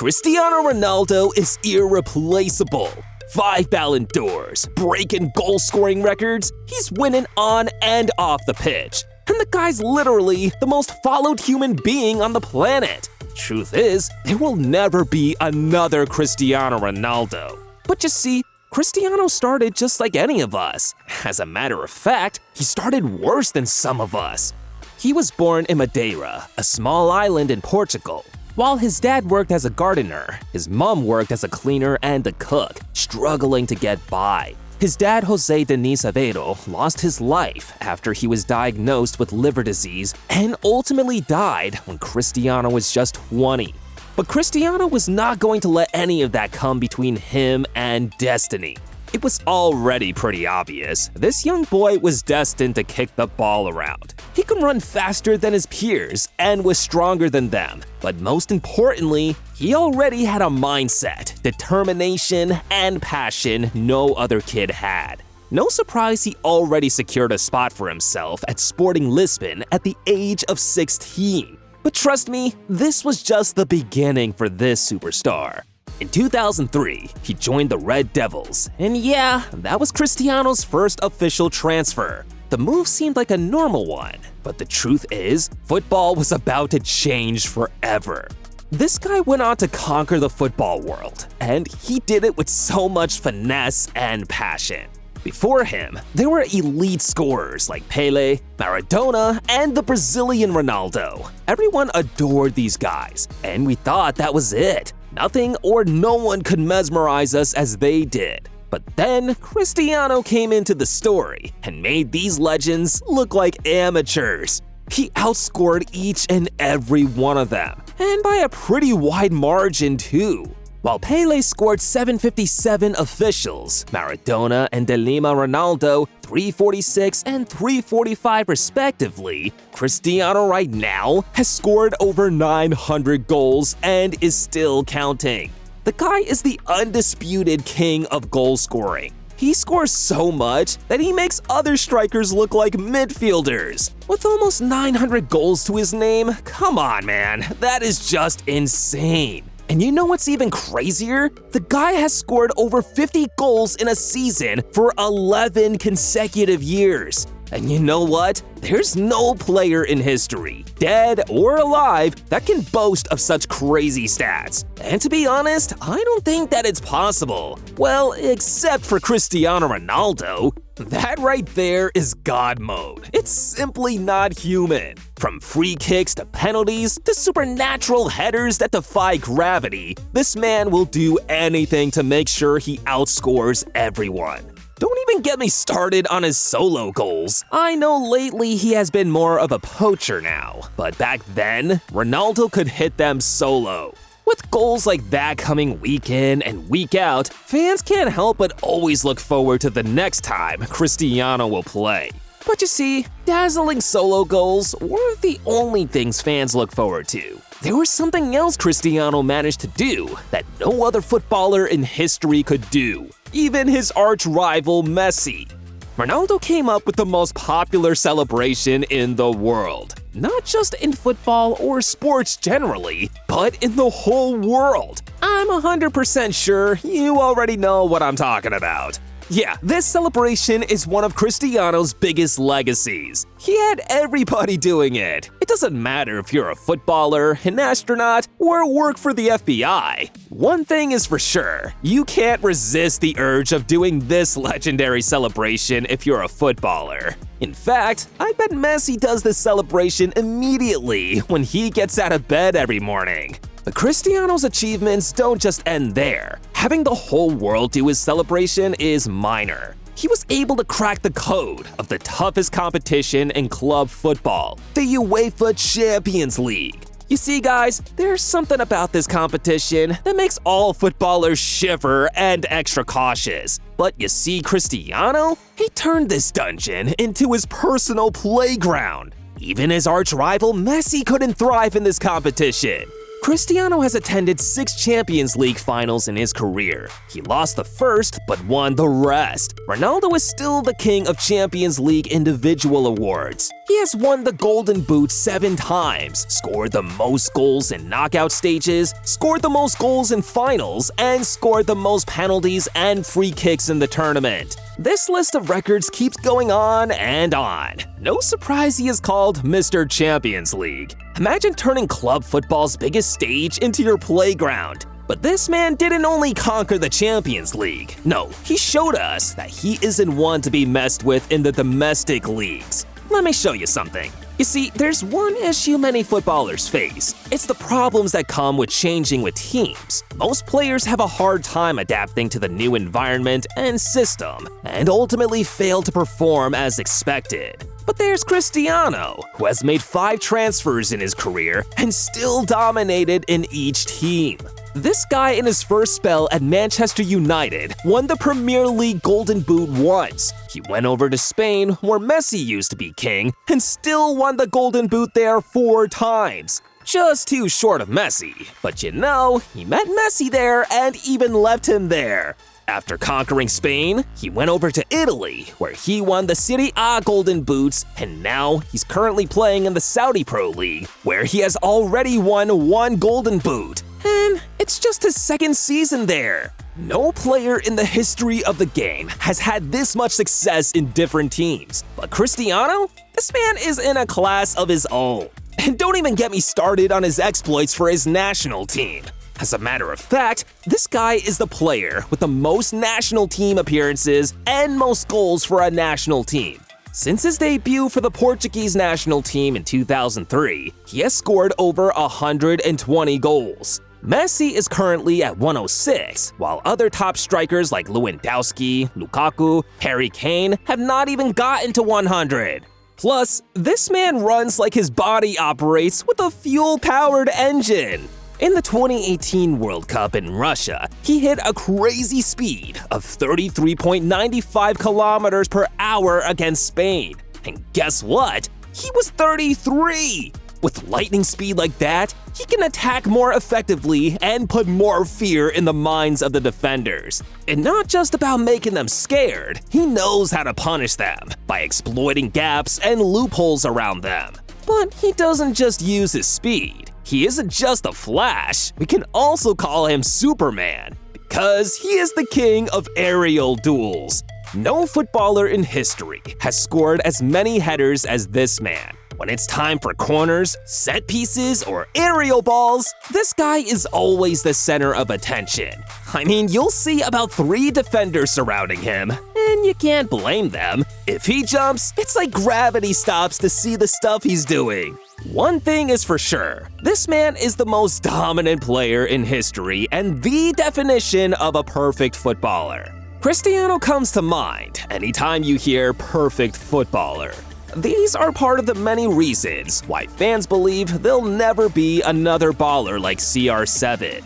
Cristiano Ronaldo is irreplaceable. 5 BalonD'ors, breaking goal-scoring records, he's winning on and off the pitch. And the guy's literally the most followed human being on the planet. Truth is, there will never be another Cristiano Ronaldo. But you see, Cristiano started just like any of us. As a matter of fact, he started worse than some of us. He was born in Madeira, a small island in Portugal. While his dad worked as a gardener, his mom worked as a cleaner and a cook, struggling to get by. His dad, Jose Denis Aveiro, lost his life after he was diagnosed with liver disease and ultimately died when Cristiano was just 20. But Cristiano was not going to let any of that come between him and destiny. It was already pretty obvious. This young boy was destined to kick the ball around. He could run faster than his peers and was stronger than them. But most importantly, he already had a mindset, determination, and passion no other kid had. No surprise he already secured a spot for himself at Sporting Lisbon at the age of 16. But trust me, this was just the beginning for this superstar. In 2003, he joined the Red Devils, and yeah, that was Cristiano's first official transfer. The move seemed like a normal one, but the truth is, football was about to change forever. This guy went on to conquer the football world, and he did it with so much finesse and passion. Before him, there were elite scorers like Pelé, Maradona, and the Brazilian Ronaldo. Everyone adored these guys, and we thought that was it. Nothing or no one could mesmerize us as they did. But then, Cristiano came into the story and made these legends look like amateurs. He outscored each and every one of them, and by a pretty wide margin too. While Pelé scored 757 officials, Maradona and De Lima Ronaldo 346 and 345 respectively, Cristiano right now has scored over 900 goals and is still counting. The guy is the undisputed king of goal scoring. He scores so much that he makes other strikers look like midfielders. With almost 900 goals to his name, come on man, that is just insane. And you know what's even crazier? The guy has scored over 50 goals in a season for 11 consecutive years. And you know what? There's no player in history, dead or alive, that can boast of such crazy stats. And to be honest, I don't think that it's possible. Well, except for Cristiano Ronaldo. That right there is God mode. It's simply not human. From free kicks to penalties to supernatural headers that defy gravity, this man will do anything to make sure he outscores everyone. Don't even get me started on his solo goals. I know lately he has been more of a poacher now, but back then, Ronaldo could hit them solo. With goals like that coming week in and week out, fans can't help but always look forward to the next time Cristiano will play. But you see, dazzling solo goals weren't the only things fans look forward to. There was something else Cristiano managed to do that no other footballer in history could do, even his arch-rival Messi. Ronaldo came up with the most popular celebration in the world. Not just in football or sports generally, but in the whole world. I'm 100% sure you already know what I'm talking about. Yeah, this celebration is one of Cristiano's biggest legacies. He had everybody doing it. It doesn't matter if you're a footballer, an astronaut, or work for the FBI. One thing is for sure, you can't resist the urge of doing this legendary celebration if you're a footballer. In fact, I bet Messi does this celebration immediately when he gets out of bed every morning. But Cristiano's achievements don't just end there. Having the whole world do his celebration is minor. He was able to crack the code of the toughest competition in club football, the UEFA Champions League. You see guys, there's something about this competition that makes all footballers shiver and extra cautious. But you see Cristiano? He turned this dungeon into his personal playground. Even his arch-rival Messi couldn't thrive in this competition. Cristiano has attended 6 Champions League finals in his career. He lost the first, but won the rest. Ronaldo is still the king of Champions League individual awards. He has won the Golden Boot 7 times, scored the most goals in knockout stages, scored the most goals in finals, and scored the most penalties and free kicks in the tournament. This list of records keeps going on and on. No surprise he is called Mr. Champions League. Imagine turning club football's biggest stage into your playground. But this man didn't only conquer the Champions League. No, he showed us that he isn't one to be messed with in the domestic leagues. Let me show you something. You see, there's one issue many footballers face. It's the problems that come with changing with teams. Most players have a hard time adapting to the new environment and system, and ultimately fail to perform as expected. But there's Cristiano, who has made 5 transfers in his career and still dominated in each team. This guy in his first spell at Manchester United won the Premier League Golden Boot once. He went over to Spain, where Messi used to be king, and still won the Golden Boot there 4 times. Just too short of Messi. But you know, he met Messi there and even left him there. After conquering Spain, he went over to Italy, where he won the Serie A Golden Boots, and now he's currently playing in the Saudi Pro League, where he has already won 1 Golden Boot. And it's just his 2nd season there. No player in the history of the game has had this much success in different teams. But Cristiano? This man is in a class of his own. And don't even get me started on his exploits for his national team. As a matter of fact, this guy is the player with the most national team appearances and most goals for a national team. Since his debut for the Portuguese national team in 2003, he has scored over 120 goals. Messi is currently at 106, while other top strikers like Lewandowski, Lukaku, Harry Kane have not even gotten to 100. Plus, this man runs like his body operates with a fuel-powered engine. In the 2018 World Cup in Russia, he hit a crazy speed of 33.95 kilometers per hour against Spain. And guess what? He was 33! With lightning speed like that, he can attack more effectively and put more fear in the minds of the defenders. And not just about making them scared, he knows how to punish them by exploiting gaps and loopholes around them. But he doesn't just use his speed. He isn't just a Flash, we can also call him Superman, because he is the king of aerial duels. No footballer in history has scored as many headers as this man. When it's time for corners, set pieces, or aerial balls, this guy is always the center of attention. I mean, you'll see about 3 defenders surrounding him, and you can't blame them. If he jumps, it's like gravity stops to see the stuff he's doing. One thing is for sure, this man is the most dominant player in history and the definition of a perfect footballer. Cristiano comes to mind anytime you hear perfect footballer. These are part of the many reasons why fans believe there'll never be another baller like CR7.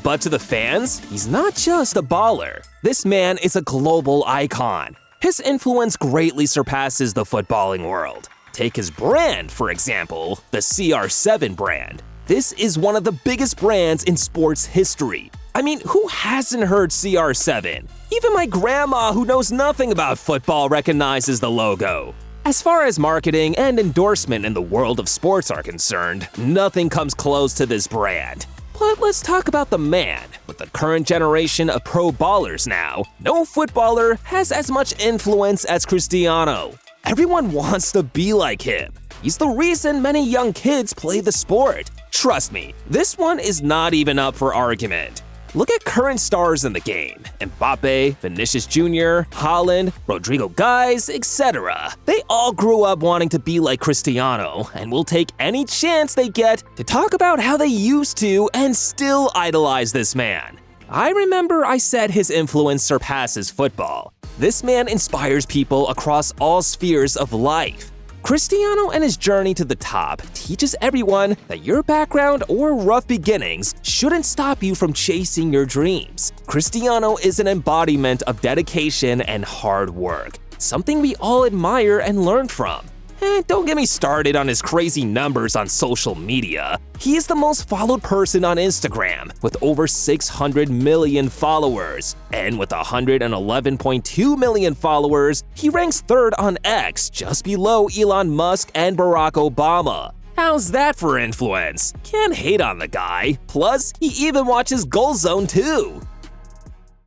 But to the fans, he's not just a baller. This man is a global icon. His influence greatly surpasses the footballing world. Take his brand, for example, the CR7 brand. This is one of the biggest brands in sports history. I mean, who hasn't heard CR7? Even my grandma, who knows nothing about football, recognizes the logo. As far as marketing and endorsement in the world of sports are concerned, nothing comes close to this brand. But let's talk about the man. With the current generation of pro ballers now, no footballer has as much influence as Cristiano. Everyone wants to be like him. He's the reason many young kids play the sport. Trust me, this one is not even up for argument. Look at current stars in the game: Mbappe, Vinicius Jr., Haaland, Rodrigo Guys, etc. They all grew up wanting to be like Cristiano and will take any chance they get to talk about how they used to and still idolize this man. I remember I said his influence surpasses football. This man inspires people across all spheres of life. Cristiano and his journey to the top teaches everyone that your background or rough beginnings shouldn't stop you from chasing your dreams. Cristiano is an embodiment of dedication and hard work, something we all admire and learn from. Don't get me started on his crazy numbers on social media. He is the most followed person on Instagram, with over 600 million followers. And with 111.2 million followers, he ranks third on X, just below Elon Musk and Barack Obama. How's that for influence? Can't hate on the guy. Plus, he even watches Goal Zone too.